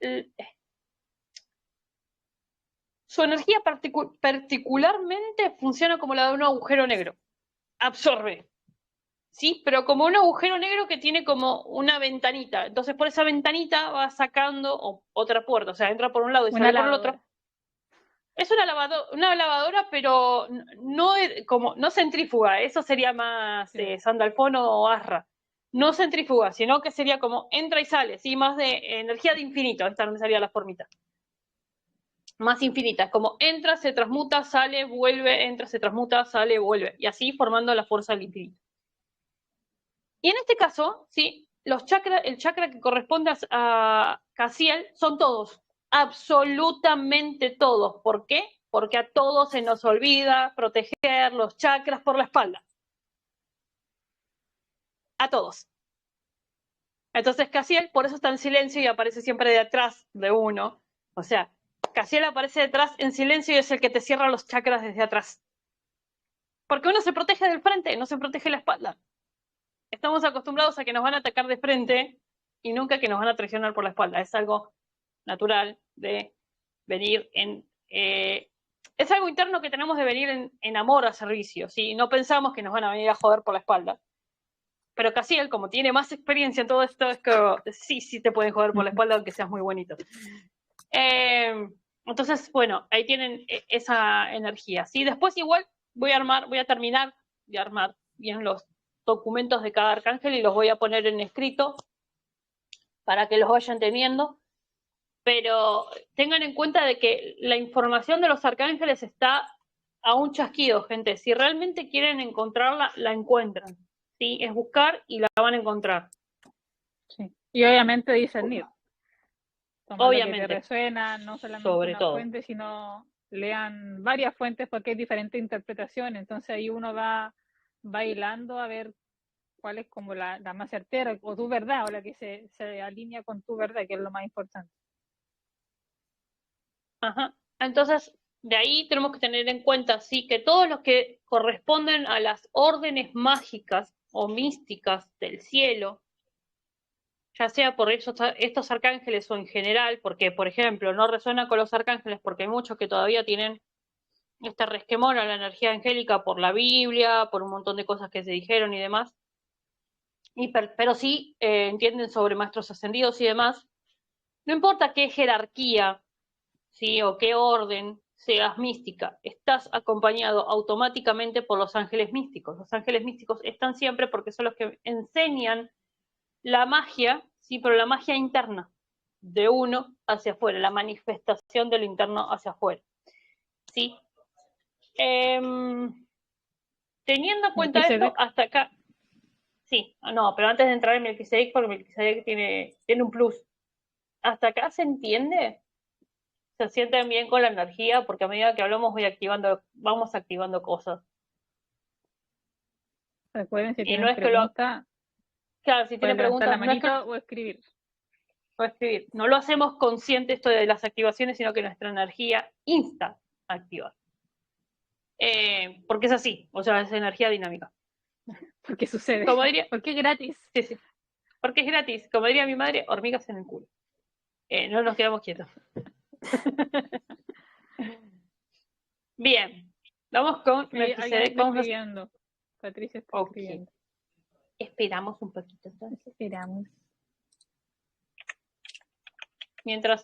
S1: su energía particularmente funciona como la de un agujero negro. Absorbe. Sí, pero como un agujero negro que tiene como una ventanita. Entonces por esa ventanita va sacando otra puerta. O sea, entra por un lado y sale por el otro. Es una lavadora, pero no centrífuga. Eso sería más Sandalfón o Asra. No centrífuga, sino que sería como entra y sale, ¿sí? Más de energía de infinito. Esta no me salía la formita. Más infinita. Como entra, se transmuta, sale, vuelve, entra, se transmuta, sale, vuelve. Y así formando la fuerza del infinito. Y en este caso, sí, el chakra que corresponde a Casiel son todos, absolutamente todos. ¿Por qué? Porque a todos se nos olvida proteger los chakras por la espalda. A todos. Entonces Casiel, por eso está en silencio y aparece siempre de atrás de uno. O sea, Casiel aparece detrás en silencio y es el que te cierra los chakras desde atrás. Porque uno se protege del frente, no se protege la espalda. Estamos acostumbrados a que nos van a atacar de frente y nunca que nos van a traicionar por la espalda. Es algo natural de venir es algo interno que tenemos de venir en amor a servicio, ¿sí? No pensamos que nos van a venir a joder por la espalda. Pero Casiel, como tiene más experiencia en todo esto, es que sí te pueden joder por la espalda aunque seas muy bonito. Entonces, bueno, ahí tienen esa energía, ¿sí? Después igual voy a terminar de armar bien los documentos de cada arcángel y los voy a poner en escrito para que los vayan teniendo, pero tengan en cuenta de que la información de los arcángeles está a un chasquido, gente. Si realmente quieren encontrarla, la encuentran, ¿sí? Es buscar y la van a encontrar.
S2: Sí. Y obviamente discernir. Tomar lo que te
S1: Obviamente,
S2: resuena, no solamente
S1: sobre
S2: una
S1: todo.
S2: fuente, sino lean varias fuentes porque hay diferentes interpretaciones. Entonces ahí uno va hilando a ver cuál es como la más certera, o tu verdad, o la que se alinea con tu verdad, que es lo más importante.
S1: Ajá. Entonces, de ahí tenemos que tener en cuenta, sí, que todos los que corresponden a las órdenes mágicas o místicas del cielo, ya sea por estos arcángeles o en general, porque, por ejemplo, no resuena con los arcángeles porque hay muchos que todavía tienen este resquemor a la energía angélica por la Biblia, por un montón de cosas que se dijeron y demás, pero sí entienden sobre maestros ascendidos y demás. No importa qué jerarquía, ¿sí? O qué orden seas mística, estás acompañado automáticamente por los ángeles místicos. Los ángeles místicos están siempre porque son los que enseñan la magia, sí, pero la magia interna, de uno hacia afuera, la manifestación de lo interno hacia afuera, ¿sí? Teniendo en cuenta esto, hasta acá, sí, no, pero antes de entrar en Melquisedec, porque Melquisedec tiene un plus. ¿Hasta acá se entiende? ¿Se sienten bien con la energía? Porque a medida que hablamos vamos activando cosas.
S2: Recuerden, si
S1: Y
S2: tienen
S1: no es que
S2: preguntas,
S1: claro, si tienen
S2: levantar la
S1: preguntas,
S2: manito o escribir.
S1: O escribir. No lo hacemos consciente esto de las activaciones, sino que nuestra energía insta a activar. Porque es así, o sea, es energía dinámica.
S2: Porque sucede.
S1: Como diría,
S2: porque es gratis.
S1: Sí, sí. Porque es gratis. Como diría mi madre, hormigas en el culo. No nos quedamos quietos. Bien. Vamos con
S2: Melquisedec. Alguien está escribiendo. Patricia está escribiendo.
S1: Esperamos un poquito entonces.
S2: Esperamos.
S1: Mientras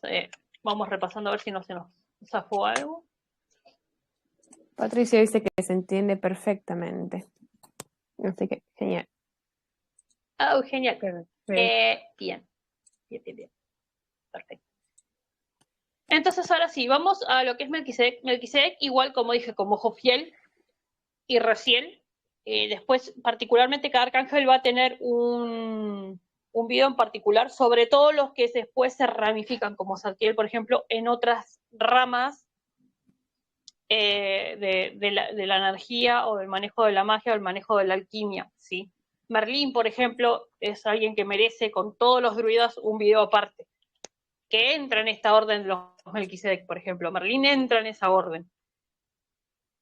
S1: vamos repasando a ver si no se nos zafó algo.
S3: Patricia dice que se entiende perfectamente. Así que, genial.
S1: Oh, genial. Bien. Perfecto. Entonces, ahora sí, vamos a lo que es Melquisedec. Melquisedec, igual como dije, como Jofiel y Raziel. Después, particularmente, cada arcángel va a tener un video en particular sobre todos los que después se ramifican, como Zadkiel, por ejemplo, en otras ramas de la energía o del manejo de la magia o el manejo de la alquimia, ¿sí? Merlín, por ejemplo, es alguien que merece con todos los druidas un video aparte, que entra en esta orden de los Melquisedec, por ejemplo. Merlín entra en esa orden.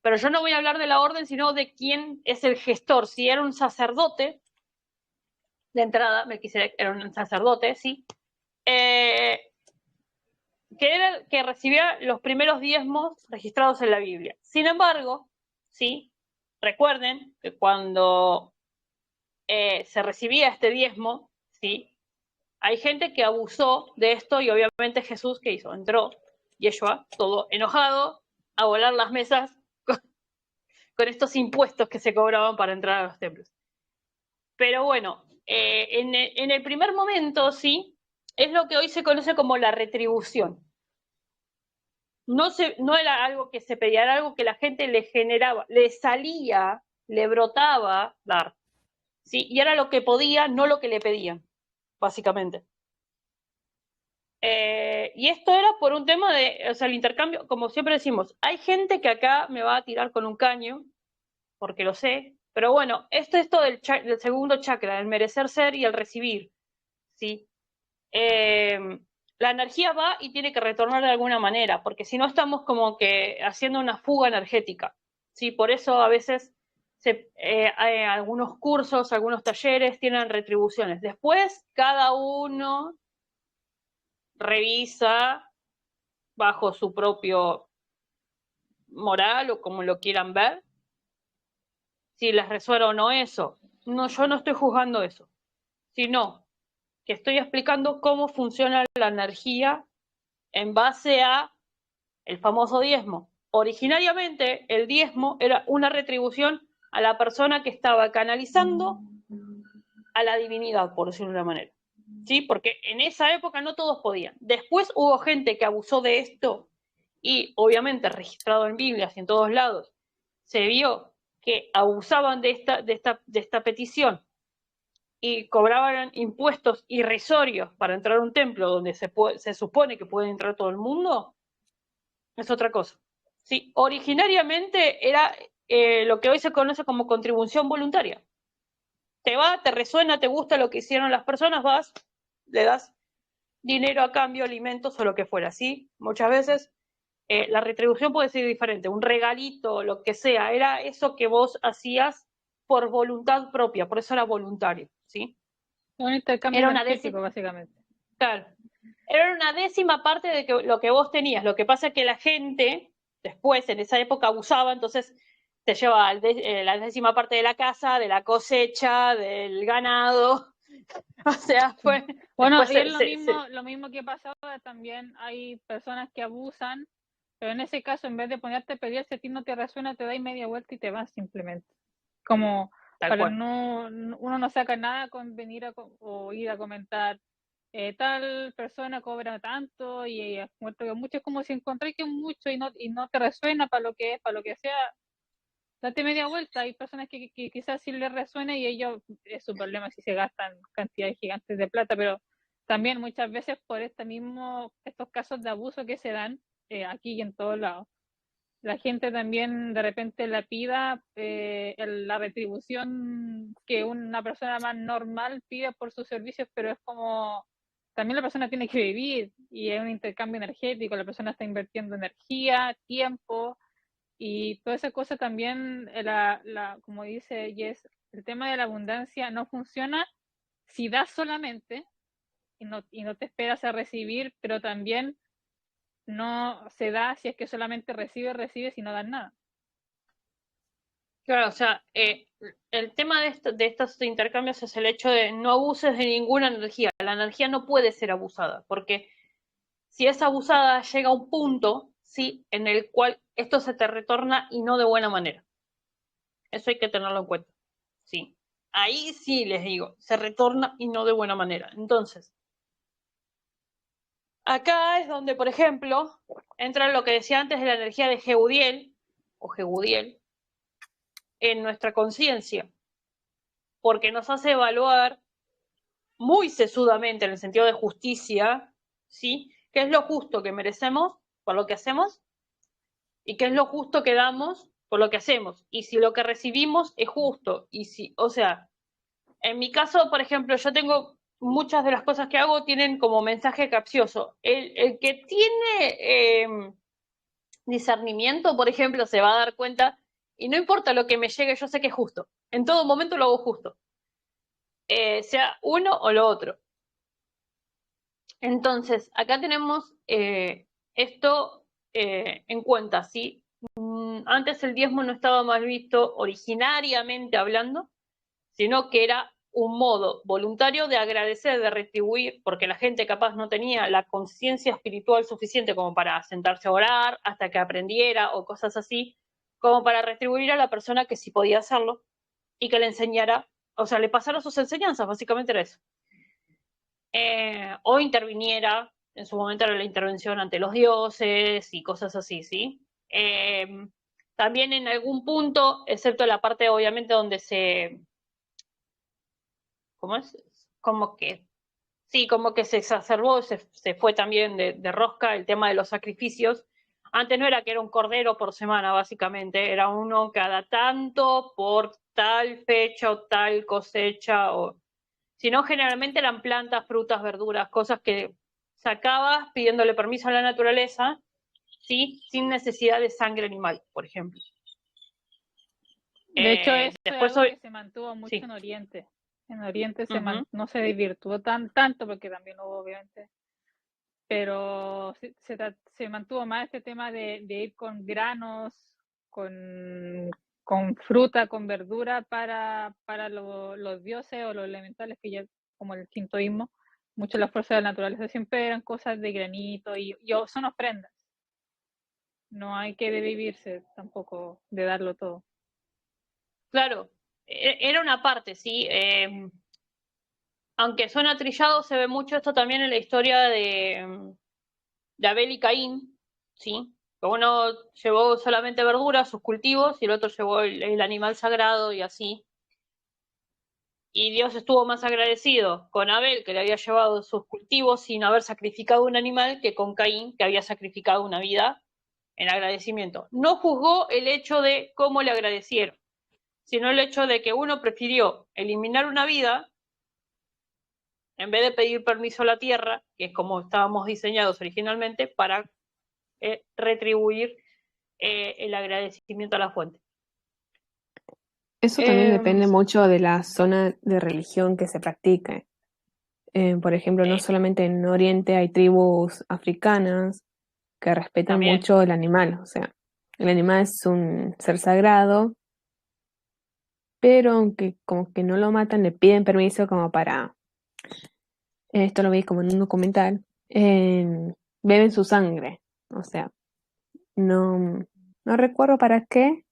S1: Pero yo no voy a hablar de la orden, sino de quién es el gestor. Si era un sacerdote, de entrada, Melquisedec era un sacerdote, ¿sí? Que recibía los primeros diezmos registrados en la Biblia. Sin embargo, ¿sí? Recuerden que cuando se recibía este diezmo, ¿sí? Hay gente que abusó de esto y obviamente Jesús, ¿qué hizo? Entró, Yeshua, todo enojado, a volar las mesas con estos impuestos que se cobraban para entrar a los templos. Pero bueno, en el primer momento, ¿sí? Es lo que hoy se conoce como la retribución. No era algo que se pedía, era algo que la gente le generaba, le salía, le brotaba dar, ¿sí? Y era lo que podía, no lo que le pedían, básicamente. Y esto era por un tema de, o sea, el intercambio, como siempre decimos, hay gente que acá me va a tirar con un caño, porque lo sé, pero bueno, esto del segundo chakra, el merecer ser y el recibir, ¿sí? La energía va y tiene que retornar de alguna manera, porque si no estamos como que haciendo una fuga energética, ¿sí? Por eso a veces algunos cursos, algunos talleres tienen retribuciones. Después cada uno revisa bajo su propio moral o como lo quieran ver, si les resuena o no eso. No, yo no estoy juzgando eso, sino que estoy explicando cómo funciona la energía en base a el famoso diezmo. Originariamente el diezmo era una retribución a la persona que estaba canalizando a la divinidad, por decirlo de una manera. ¿Sí? Porque en esa época no todos podían. Después hubo gente que abusó de esto y obviamente registrado en Biblias y en todos lados se vio que abusaban de esta petición y cobraban impuestos irrisorios para entrar a un templo donde se supone que puede entrar todo el mundo, es otra cosa. Sí, originariamente era lo que hoy se conoce como contribución voluntaria. Te va, te resuena, te gusta lo que hicieron las personas, vas, le das dinero a cambio, alimentos o lo que fuera, ¿sí? Muchas veces la retribución puede ser diferente, un regalito, lo que sea, era eso que vos hacías por voluntad propia, por eso era voluntario, ¿sí?
S2: Un intercambio
S1: Era
S2: energético, básicamente.
S1: Claro, era una décima parte de lo que vos tenías. Lo que pasa es que la gente, después, en esa época, abusaba, entonces te llevaba la décima parte de la casa, de la cosecha, del ganado. O sea, fue...
S2: Bueno, y es lo mismo que pasa ahora también. Hay personas que abusan, pero en ese caso, en vez de ponerte a pedir, si a ti no te resuena, te das media vuelta y te vas simplemente. Como para uno no saca nada con venir o ir a comentar tal persona cobra tanto y mucho, es como si encontráis que es mucho y no te resuena para lo que es, para lo que sea, date media vuelta. Hay personas que quizás sí les resuena y ellos es su problema si se gastan cantidades gigantes de plata, pero también muchas veces por estos casos de abuso que se dan aquí y en todos lados, la gente también de repente la pida la retribución que una persona más normal pide por sus servicios, pero es como también la persona tiene que vivir y es un intercambio energético, la persona está invirtiendo energía, tiempo y toda esa cosa también, como dice Jess, el tema de la abundancia no funciona si das solamente y no te esperas a recibir, pero también no se da si es que solamente recibes y no das nada.
S1: Claro, o sea, el tema de estos intercambios es el hecho de no abuses de ninguna energía. La energía no puede ser abusada, porque si es abusada llega a un punto, sí, en el cual esto se te retorna y no de buena manera. Eso hay que tenerlo en cuenta. Sí. Ahí sí les digo, se retorna y no de buena manera. Entonces, acá es donde, por ejemplo, entra lo que decía antes de la energía de Geudiel o Geudiel en nuestra conciencia, porque nos hace evaluar muy sesudamente en el sentido de justicia, ¿sí? ¿Qué es lo justo que merecemos por lo que hacemos? ¿Y qué es lo justo que damos por lo que hacemos? Y si lo que recibimos es justo, y si, o sea, en mi caso, por ejemplo, yo tengo muchas de las cosas que hago tienen como mensaje capcioso. El que tiene discernimiento, por ejemplo, se va a dar cuenta, y no importa lo que me llegue, yo sé que es justo. En todo momento lo hago justo. Sea uno o lo otro. Entonces, acá tenemos esto en cuenta, ¿sí? Antes el diezmo no estaba mal visto originariamente hablando, sino que era un modo voluntario de agradecer, de retribuir, porque la gente capaz no tenía la conciencia espiritual suficiente como para sentarse a orar hasta que aprendiera o cosas así, como para retribuir a la persona que sí podía hacerlo y que le enseñara, o sea, le pasara sus enseñanzas, básicamente era eso. O interviniera, en su momento era la intervención ante los dioses y cosas así, ¿sí? También en algún punto, excepto la parte obviamente donde ¿cómo es? Como que, sí, como que se exacerbó, se fue también de rosca el tema de los sacrificios. Antes no era que era un cordero por semana, básicamente, era uno cada tanto por tal fecha o tal cosecha, sino generalmente eran plantas, frutas, verduras, cosas que sacabas pidiéndole permiso a la naturaleza, ¿sí? Sin necesidad de sangre animal, por ejemplo.
S2: De hecho, eso
S1: después,
S2: es algo que se mantuvo mucho
S1: sí.
S2: en Oriente. En Oriente no se desvirtuó tanto, porque también hubo, obviamente, pero se mantuvo más este tema de ir con granos, con fruta, con verdura para los dioses o los elementales, que ya como el shintoísmo, mucho las fuerzas de la naturaleza siempre eran cosas de granito y son ofrendas. No hay que desvivirse tampoco de darlo todo.
S1: Claro, era una parte, sí. Aunque suena trillado, se ve mucho esto también en la historia de Abel y Caín, ¿sí? Que uno llevó solamente verduras, sus cultivos, y el otro llevó el animal sagrado y así. y Dios estuvo más agradecido con Abel, que le había llevado sus cultivos sin haber sacrificado un animal, que con Caín, que había sacrificado una vida en agradecimiento. No juzgó el hecho de cómo le agradecieron, sino el hecho de que uno prefirió eliminar una vida en vez de pedir permiso a la tierra, que es como estábamos diseñados originalmente, para retribuir el agradecimiento a la fuente.
S3: Eso también depende mucho de la zona de religión que se practique. Por ejemplo, no solamente en Oriente hay tribus africanas que respetan
S1: También.
S3: mucho el animal. O sea, el animal es un ser sagrado, pero aunque como que no lo matan, le piden permiso como para, esto lo vi como en un documental, beben su sangre. O sea, no recuerdo para qué.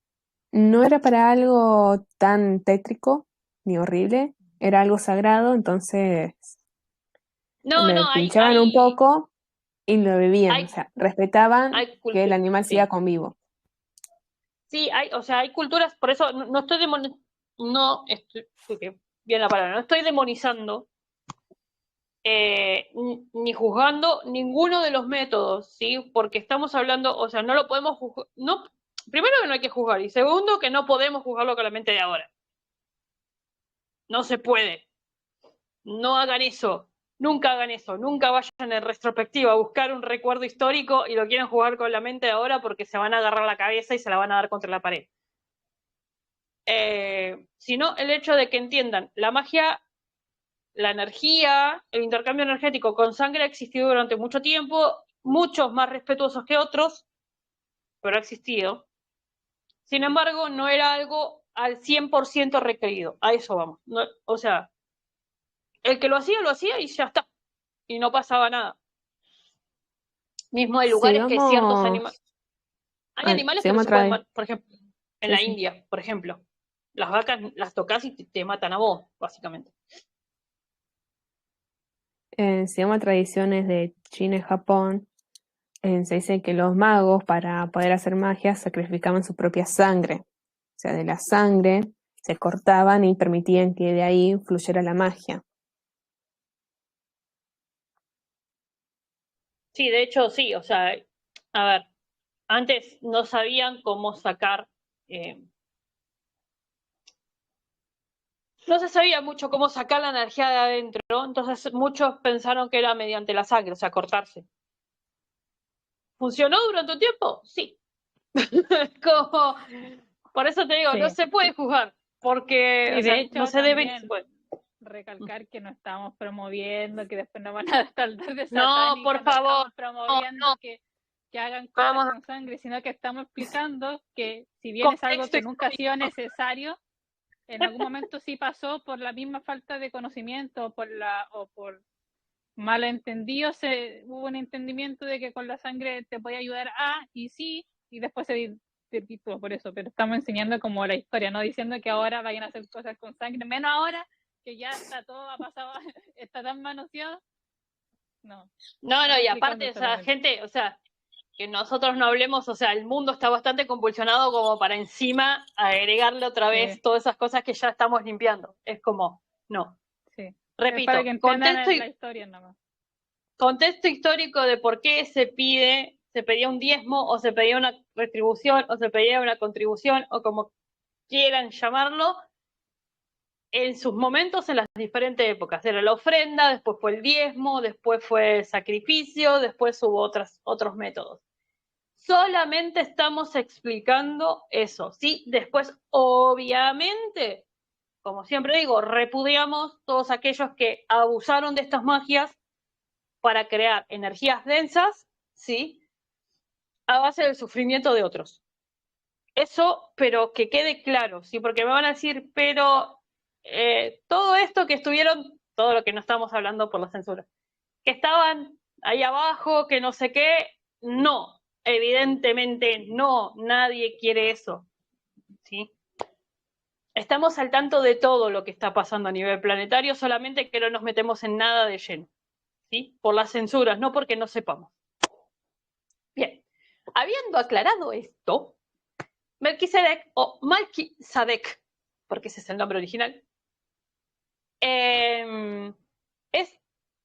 S3: No era para algo tan tétrico ni horrible, era algo sagrado, entonces le pinchaban un poco y lo bebían, o sea, respetaban que el animal siga con vivo.
S1: Sí, hay culturas, por eso no estoy bien la palabra, no estoy demonizando ni juzgando ninguno de los métodos, ¿sí? Porque estamos hablando, o sea, no lo podemos juzgar, no, primero que no hay que juzgar, y segundo que no podemos juzgarlo con la mente de ahora. No se puede. No hagan eso. Nunca hagan eso. Nunca vayan en retrospectiva a buscar un recuerdo histórico y lo quieren jugar con la mente de ahora porque se van a agarrar la cabeza y se la van a dar contra la pared. Sino el hecho de que entiendan, la magia, la energía, el intercambio energético con sangre ha existido durante mucho tiempo, muchos más respetuosos que otros, pero ha existido. Sin embargo, no era algo al 100% requerido. A eso vamos. No, o sea, el que lo hacía y ya está. Y no pasaba nada. Mismo hay lugares que ciertos animales... Hay animales que no se pueden matar, por ejemplo, en la India, por ejemplo. Las vacas las tocas y te matan a vos, básicamente.
S3: Se llama tradiciones de China y Japón. Se dice que los magos, para poder hacer magia, sacrificaban su propia sangre. O sea, de la sangre se cortaban y permitían que de ahí fluyera la magia.
S1: Sí, de hecho, sí. O sea, a ver, antes no sabían cómo sacar... no se sabía mucho cómo sacar la energía de adentro, entonces muchos pensaron que era mediante la sangre, o sea, cortarse. ¿Funcionó durante un tiempo? Sí. Como, por eso te digo, no se puede juzgar, porque
S2: o sea, de hecho,
S1: no se debe...
S2: recalcar que no estamos promoviendo, que después no van a estar de satánica,
S1: no, por favor,
S2: estamos promoviendo que hagan cosas con sangre, sino que estamos explicando que si bien es algo que nunca ha sido necesario, en algún momento sí pasó por la misma falta de conocimiento o por malentendido, hubo un entendimiento de que con la sangre te podía ayudar y sí, y después se desvirtuó por eso, pero estamos enseñando como la historia, no diciendo que ahora vayan a hacer cosas con sangre, menos ahora que ya está todo ha pasado, está tan manoseado. No,
S1: y aparte, o sea, gente, o sea, que nosotros no hablemos, o sea, el mundo está bastante convulsionado como para encima agregarle otra vez todas esas cosas que ya estamos limpiando. Es como, no.
S2: Sí.
S1: Repito,
S2: para que entiendan la historia nomás.
S1: Contexto histórico de por qué se pedía un diezmo, o se pedía una retribución, o se pedía una contribución, o como quieran llamarlo, en sus momentos en las diferentes épocas. Era la ofrenda, después fue el diezmo, después fue el sacrificio, después hubo otros métodos. Solamente estamos explicando eso, ¿sí? Después, obviamente, como siempre digo, repudiamos todos aquellos que abusaron de estas magias para crear energías densas, ¿sí? A base del sufrimiento de otros. Eso, pero que quede claro, ¿sí? Porque me van a decir, pero todo esto que estuvieron, todo lo que no estamos hablando por la censura, que estaban ahí abajo, que no sé qué, no, evidentemente no, nadie quiere eso, ¿sí? Estamos al tanto de todo lo que está pasando a nivel planetario, solamente que no nos metemos en nada de lleno, ¿sí? Por las censuras, no porque no sepamos. Bien, habiendo aclarado esto, Melquisedec o Malquisadec, porque ese es el nombre original, es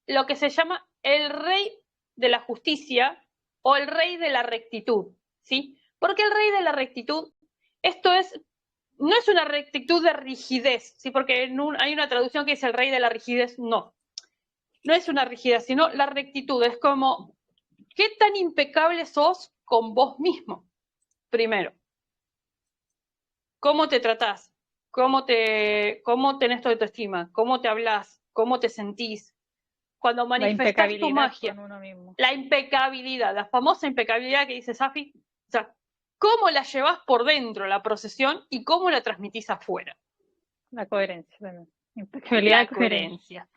S1: lo que se llama el rey de la justicia o el rey de la rectitud, ¿sí? Porque el rey de la rectitud, no es una rectitud de rigidez, ¿sí? Porque hay una traducción que dice el rey de la rigidez, no es una rigidez, sino la rectitud, es como, ¿qué tan impecable sos con vos mismo? Primero, ¿cómo te tratás? ¿Cómo tenés tu autoestima? ¿Cómo te hablas? ¿Cómo te sentís? Cuando manifestás tu magia,
S2: con uno mismo.
S1: La impecabilidad, la famosa impecabilidad que dice Safi, o sea, ¿cómo la llevas por dentro la procesión y cómo la transmitís afuera?
S2: La coherencia también. Impecabilidad,
S1: la coherencia.